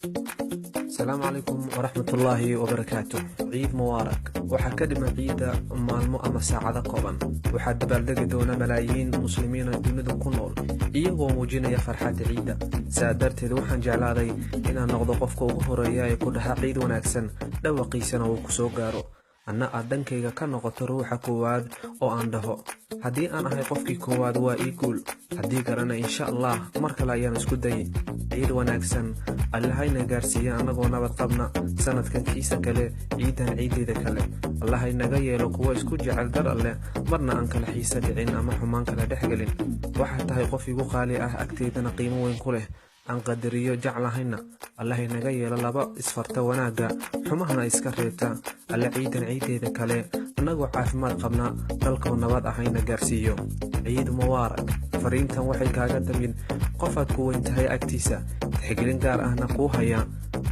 السلام عليكم ورحمة الله وبركاته. عيد مبارك. waxaa ka dhiman ciida maalmo ama saacado kooban. waxaa dabaaldegi doona malaayiin muslimiin oo dunida ku nool iyagoo muujinaya farxadda ciida. saa darteed waxaan jeclaaday inaan noqdo qofka ugu horeeya ee ku dhaha ciid wanaagsan, dhawaqiisana uu ku soo gaaro. anna aad dhankayga ka noqoto ruuxa koowaad oo aan dhaho haddii aan ahay qofkii koowaad waa ii guul, haddii kalena insha allah mar kale ayaan isku dayay. ciid wanaagsan. allahayna gaarsiiya annagoo nabad qabna sanadkan kiisa kale, ciidan ciideeda kale. allahaynaga yeelo kuwa isku jecel dar alleh, marna aan kala xiisa dhicin ama xumaan kala dhex gelin. waxaad tahay qof igu qaali ah, agteydana qiimo weyn ku leh, aan qadariyo jeclahayna. allahaynaga yeelo laba isfarta wanaagga, xumahana iska reebta. alle ciidan ciideeda kale annagoo caafimaad qabna, dalkoo nabad ahayna gaarsiiyo. ciid mubaarak. fariintan waxay kaaga damin qofaad ku weyn tahay agtiisa, tixgelin gaar ahna kuu haya.